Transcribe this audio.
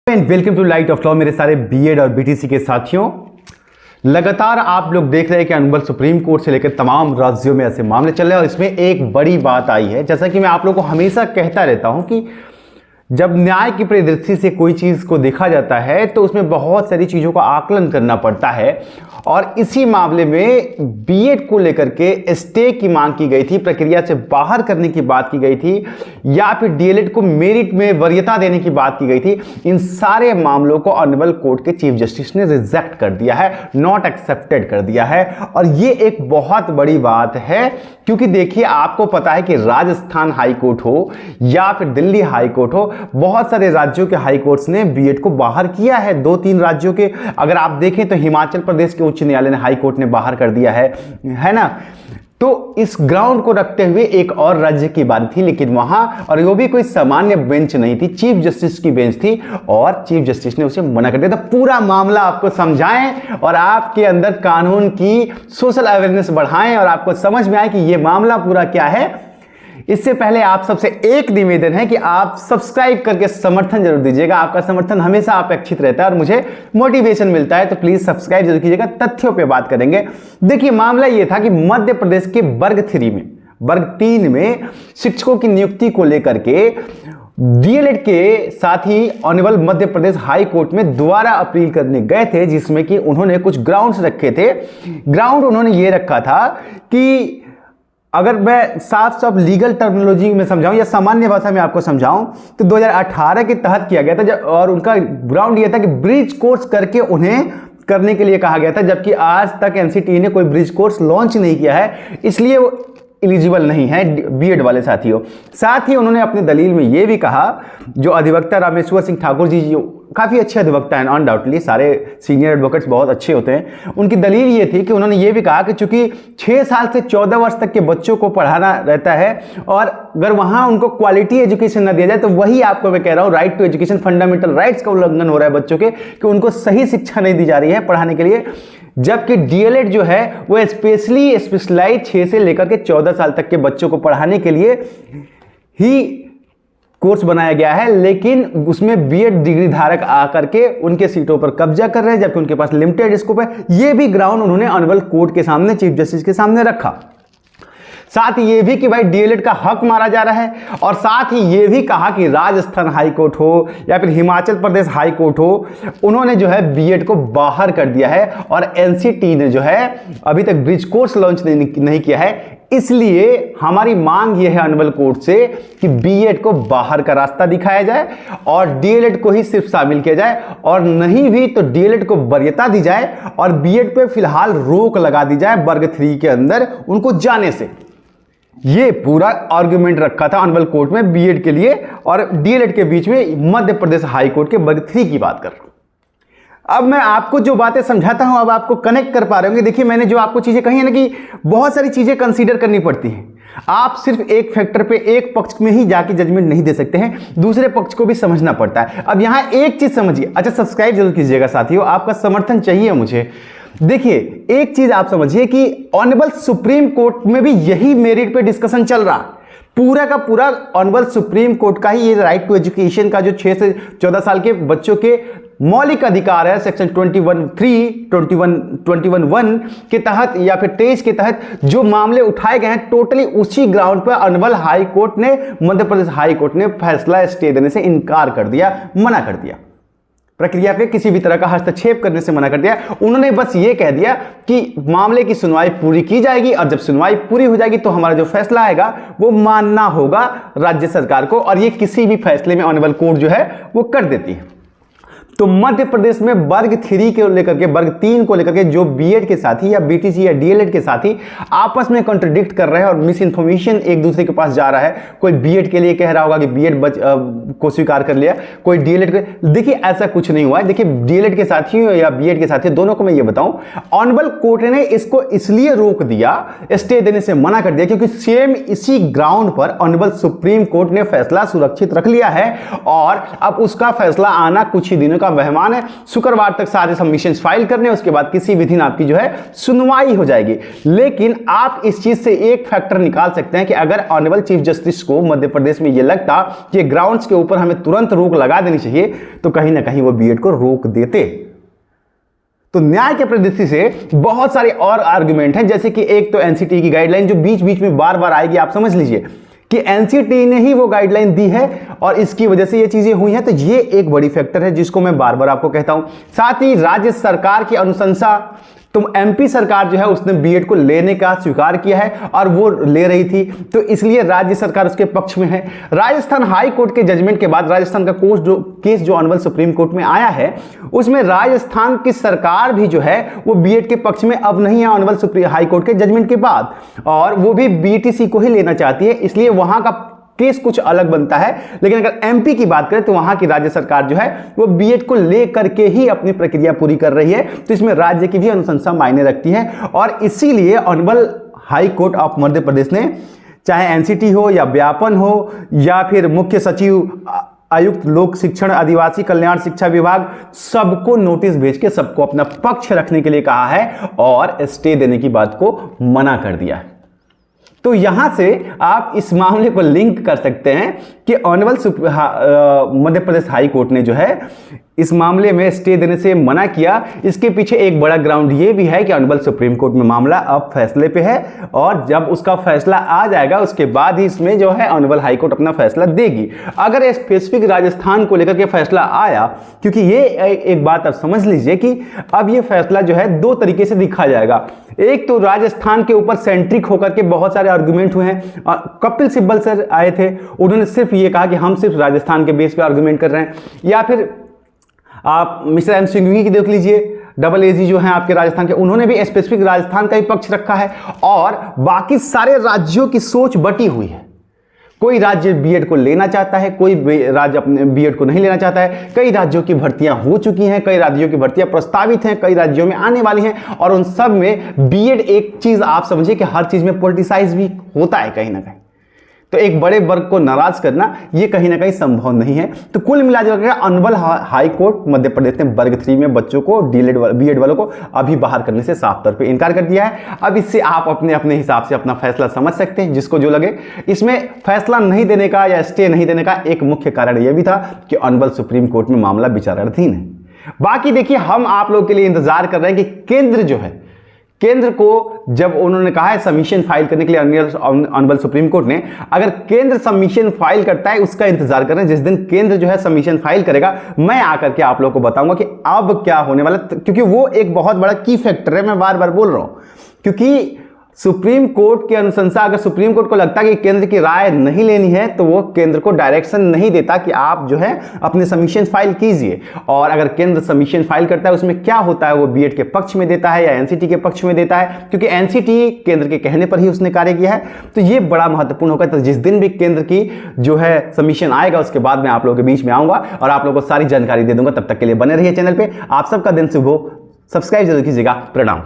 Welcome to light of law मेरे सारे BEd और बीटीसी के साथियों। लगातार आप लोग देख रहे हैं कि अनुबल सुप्रीम कोर्ट से लेकर तमाम राज्यों में ऐसे मामले चल रहे हैं और इसमें एक बड़ी बात आई है। जैसा कि मैं आप लोगों को हमेशा कहता रहता हूं कि जब न्याय की परिदृष्टि से कोई चीज़ को देखा जाता है तो उसमें बहुत सारी चीज़ों का आकलन करना पड़ता है और इसी मामले में बीएड को लेकर के स्टे की मांग की गई थी, प्रक्रिया से बाहर करने की बात की गई थी या फिर डीएलएड को मेरिट में वरीयता देने की बात की गई थी। इन सारे मामलों को ऑनरेबल कोर्ट के चीफ जस्टिस ने रिजेक्ट कर दिया है, नॉट एक्सेप्टेड कर दिया है। और ये एक बहुत बड़ी बात है क्योंकि देखिए आपको पता है कि राजस्थान हाई कोर्ट हो या फिर दिल्ली हाई कोर्ट हो, बहुत सारे राज्यों के हाई कोर्ट्स ने बीएड को बाहर किया है। 2-3 राज्यों के अगर आप देखें तो हिमाचल प्रदेश के उच्च न्यायालय ने हाई कोर्ट ने बाहर कर दिया है ना। तो इस ग्राउंड को रखते हुए एक और राज्य की बात थी, लेकिन वहां और वो भी कोई सामान्य बेंच नहीं थी, चीफ जस्टिस की बेंच थी और चीफ जस्टिस ने उसे मना कर दिया। तो पूरा मामला आपको समझाएं और आपके अंदर कानून की सोशल अवेयरनेस बढ़ाएं और आपको समझ में आए कि ये मामला पूरा क्या है। इससे पहले आप सबसे एक निवेदन है कि आप सब्सक्राइब करके समर्थन जरूर दीजिएगा। आपका समर्थन हमेशा अपेक्षित रहता है और मुझे मोटिवेशन मिलता है, तो प्लीज सब्सक्राइब जरूर कीजिएगा। तथ्यों पे बात करेंगे। देखिए मामला यह था कि मध्य प्रदेश के वर्ग 3 में शिक्षकों की नियुक्ति को लेकर के डीएलएड के साथ ही honourable Madhya Pradesh high court में दोबारा अपील करने गए थे, जिसमें कि उन्होंने कुछ ग्राउंड्स रखे थे। ग्राउंड उन्होंने ये रखा था कि अगर मैं साफ साफ लीगल टर्मिनोलॉजी में समझाऊं या सामान्य भाषा में आपको समझाऊं तो 2018 के तहत किया गया था और उनका ग्राउंड यह था कि ब्रिज कोर्स करके उन्हें करने के लिए कहा गया था, जबकि आज तक एनसीटी ने कोई ब्रिज कोर्स लॉन्च नहीं किया है, इसलिए वो एलिजिबल नहीं है बीएड वाले साथियों। साथ ही उन्होंने अपनी दलील में यह भी कहा, जो अधिवक्ता रामेश्वर सिंह ठाकुर जी जो काफ़ी अच्छे अधिवक्ता हैं, अनडाउटली सारे सीनियर एडवोकेट्स बहुत अच्छे होते हैं, उनकी दलील ये थी कि उन्होंने ये भी कहा कि चूंकि 6 साल से 14 वर्ष तक के बच्चों को पढ़ाना रहता है और अगर वहाँ उनको क्वालिटी एजुकेशन ना दिया जाए तो वही आपको मैं कह रहा हूँ right to education, fundamental rights का उल्लंघन हो रहा है बच्चों के, कि उनको सही शिक्षा नहीं दी जा रही है पढ़ाने के लिए। जबकि डीएलएड जो है वो स्पेशलाइज 6 से लेकर के 14 साल तक के बच्चों को पढ़ाने के लिए ही कोर्स बनाया गया है, लेकिन उसमें बीएड डिग्री धारक आकर के उनके सीटों पर कब्जा कर रहे हैं, जबकि उनके पास लिमिटेड स्कोप है। यह भी ग्राउंड उन्होंने ऑनरेबल कोर्ट के सामने, चीफ जस्टिस के सामने रखा। साथ ही ये भी कि भाई डीएलएड का हक मारा जा रहा है और साथ ही ये भी कहा कि राजस्थान हाई कोर्ट हो या फिर हिमाचल प्रदेश हाई कोर्ट हो, उन्होंने जो है बीएड को बाहर कर दिया है और एनसीटी ने जो है अभी तक ब्रिज कोर्स लॉन्च नहीं किया है। इसलिए हमारी मांग यह है ऑनरेबल कोर्ट से कि बीएड को बाहर का रास्ता दिखाया जाए और डीएलएड को ही सिर्फ शामिल किया जाए, और नहीं भी तो डीएलएड को वरीयता दी जाए और बीएड पे फिलहाल रोक लगा दी जाए वर्ग 3 के अंदर उनको जाने से। ये पूरा आर्गुमेंट रखा था ऑनरेबल कोर्ट में बीएड के लिए और डीएलएड के बीच में मध्य प्रदेश हाई कोर्ट के वर्ग 3 की बात कर रहा हूं। अब मैं आपको जो बातें समझाता हूं अब आपको कनेक्ट कर पा रहे होंगे। देखिए मैंने जो आपको चीजें कही है ना कि बहुत सारी चीजें कंसीडर करनी पड़ती हैं। आप सिर्फ एक फैक्टर पे एक पक्ष में ही जाके जजमेंट नहीं दे सकते हैं, दूसरे पक्ष को भी समझना पड़ता है। अब यहां एक चीज समझिए, अच्छा सब्सक्राइब जरूर कीजिएगा साथियों, आपका समर्थन चाहिए मुझे। देखिए एक चीज आप समझिए कि ऑनरेबल सुप्रीम कोर्ट में भी यही मेरिट पे डिस्कशन चल रहा, पूरा का पूरा ऑनरेबल सुप्रीम कोर्ट का ही ये राइट टू एजुकेशन का जो 6 से 14 साल के बच्चों के मौलिक अधिकार है, सेक्शन 21(3), 21(1) के तहत या फिर 23 के तहत जो मामले उठाए गए हैं, टोटली उसी ग्राउंड पर ऑनरेबल हाई कोर्ट ने, मध्य प्रदेश हाई कोर्ट ने फैसला स्टे देने से इनकार कर दिया, मना कर दिया, प्रक्रिया पे किसी भी तरह का हस्तक्षेप करने से मना कर दिया। उन्होंने बस ये कह दिया कि मामले की सुनवाई पूरी की जाएगी और जब सुनवाई पूरी हो जाएगी तो हमारा जो फैसला आएगा वो मानना होगा राज्य सरकार को, और ये किसी भी फैसले में ऑनरेबल कोर्ट जो है वो कर देती है। तो मध्य प्रदेश में वर्ग 3 को लेकर के, वर्ग 3 को लेकर के जो बीएड के साथी या बीटीसी या डीएलएड के साथी आपस में कॉन्ट्रडिक्ट कर रहे हैं और मिस इन्फॉर्मेशन एक दूसरे के पास जा रहा है। कोई बीएड के लिए कह रहा होगा कि बीएड को स्वीकार कर लिया, कोई डीएलएड के, देखिए ऐसा कुछ नहीं हुआ है। देखिए डीएलएड के साथियों या बीएड के साथियों दोनों को मैं ये बताऊं, ऑनरेबल कोर्ट ने इसको इसलिए रोक दिया, स्टे देने से मना कर दिया, क्योंकि सेम इसी ग्राउंड पर ऑनरेबल सुप्रीम कोर्ट ने फैसला सुरक्षित रख लिया है और अब उसका फैसला आना कुछ ही दिनों का का मेहमान है। शुक्रवार तक सारे सबमिशन फाइल करने, उसके बाद किसी भी दिन आपकी जो है सुनवाई हो जाएगी। लेकिन आप इस चीज से एक फैक्टर निकाल सकते हैं कि अगर ऑनरेबल चीफ जस्टिस को मध्य प्रदेश में यह लगता कि ग्राउंड्स के ऊपर हमें तुरंत रोक लगा देनी चाहिए, तो कहीं ना कहीं वो बीएड को रोक देते। तो न्याय के परिदृष्टि से बहुत सारे और आर्गुमेंट हैं, जैसे कि एक तो एनसीटी की गाइडलाइन जो बीच बीच में बार बार आएगी। आप समझ लीजिए कि एनसीटी ने ही वो गाइडलाइन दी है और इसकी वजह से ये चीजें हुई हैं, तो ये एक बड़ी फैक्टर है जिसको मैं बार बार आपको कहता हूं। साथ ही राज्य सरकार की अनुशंसा, तो एमपी सरकार जो है उसने बीएड को लेने का स्वीकार किया है और वो ले रही थी, तो इसलिए राज्य सरकार उसके पक्ष में है। राजस्थान हाई कोर्ट के जजमेंट के बाद राजस्थान का केस जो ऑनरेबल सुप्रीम कोर्ट में आया है, उसमें राजस्थान की सरकार भी जो है वो बीएड के पक्ष में अब नहीं है ऑनरेबल सुप्रीम हाई कोर्ट के जजमेंट के बाद, और वो भी बीटीसी को ही लेना चाहती है, इसलिए वहां का केस कुछ अलग बनता है। लेकिन अगर एमपी की बात करें तो वहां की राज्य सरकार जो है वो बीएड को लेकर के ही अपनी प्रक्रिया पूरी कर रही है, तो इसमें राज्य की भी अनुशंसा मायने रखती है। और इसीलिए honourable high court of Madhya Pradesh ने, चाहे एनसीटी हो या व्यापन हो या फिर मुख्य सचिव, आयुक्त लोक शिक्षण, आदिवासी कल्याण शिक्षा विभाग, सबको नोटिस भेज के सबको अपना पक्ष रखने के लिए कहा है और स्टे देने की बात को मना कर दिया है। तो यहां से आप इस मामले को लिंक कर सकते हैं कि honourable Madhya Pradesh high court ने जो है इस मामले में स्टे देने से मना किया। इसके पीछे एक बड़ा ग्राउंड ये भी है कि ऑनरेबल सुप्रीम कोर्ट में मामला अब फैसले पे है और जब उसका फैसला आ जाएगा उसके बाद ही इसमें जो है ऑनरेबल हाई कोर्ट अपना फैसला देगी। अगर स्पेसिफिक राजस्थान को लेकर के फैसला आया, क्योंकि ये एक बात आप समझ लीजिए कि अब ये फैसला जो है दो तरीके से दिखा जाएगा। एक तो राजस्थान के ऊपर सेंट्रिक होकर के बहुत सारे आर्गुमेंट हुए हैं। कपिल सिब्बल सर आए थे, उन्होंने सिर्फ ये कहा कि हम सिर्फ राजस्थान के बेस पे आर्गुमेंट कर रहे हैं, या फिर आप मिस्टर एम सिंघवी की देख लीजिए, डबल एजी जो हैं आपके राजस्थान के, उन्होंने भी स्पेसिफिक राजस्थान का ही पक्ष रखा है। और बाकी सारे राज्यों की सोच बटी हुई है। कोई राज्य बीएड को लेना चाहता है, कोई राज्य अपने बीएड को नहीं लेना चाहता है। कई राज्यों की भर्तियां हो चुकी हैं, कई राज्यों की भर्तियां प्रस्तावित हैं, कई राज्यों में आने वाली हैं, और उन सब में बीएड एक चीज आप समझिए कि हर चीज में पॉलिटिसाइज भी होता है कहीं ना कहीं। तो एक बड़े वर्ग को नाराज करना ये कहीं ना कहीं संभव नहीं है। तो कुल मिलाकर honourable high court Madhya Pradesh ने वर्ग 3 में बच्चों को बीएड वालों को अभी बाहर करने से साफ तौर पे इनकार कर दिया है। अब इससे आप अपने अपने हिसाब से अपना फैसला समझ सकते हैं, जिसको जो लगे। इसमें फैसला नहीं देने का या स्टे नहीं देने का एक मुख्य कारण यह भी था कि ऑनरेबल सुप्रीम कोर्ट में मामला विचाराधीन है। बाकी देखिए, हम आप लोगों के लिए इंतजार कर रहे हैं कि केंद्र जो है, केंद्र को जब उन्होंने कहा है सबमिशन फाइल करने के लिए ऑनरेबल सुप्रीम कोर्ट ने, अगर केंद्र सबमिशन फाइल करता है उसका इंतजार कर रहे हैं। जिस दिन केंद्र जो है सबमिशन फाइल करेगा, मैं आकर के आप लोगों को बताऊंगा कि अब क्या होने वाला, क्योंकि वो एक बहुत बड़ा की फैक्टर है। मैं बार बार बोल रहा हूं, क्योंकि सुप्रीम कोर्ट की अनुशंसा, अगर सुप्रीम कोर्ट को लगता है कि केंद्र की राय नहीं लेनी है, तो वो केंद्र को डायरेक्शन नहीं देता कि आप जो है अपने सबमिशन फाइल कीजिए। और अगर केंद्र सबमिशन फाइल करता है, उसमें क्या होता है, वो बीएड के पक्ष में देता है या एनसीटी के पक्ष में देता है, क्योंकि एनसीटी केंद्र के कहने पर ही उसने कार्य किया है। तो ये बड़ा महत्वपूर्ण होगा। तो जिस दिन भी केंद्र की जो है सबमिशन आएगा, उसके बाद मैं आप लोगों के बीच में आऊंगा और आप लोगों को सारी जानकारी दे दूंगा। तब तक के लिए बने रहिए चैनल पे। आप सबका दिन शुभ हो। सब्सक्राइब जरूर कीजिएगा। प्रणाम।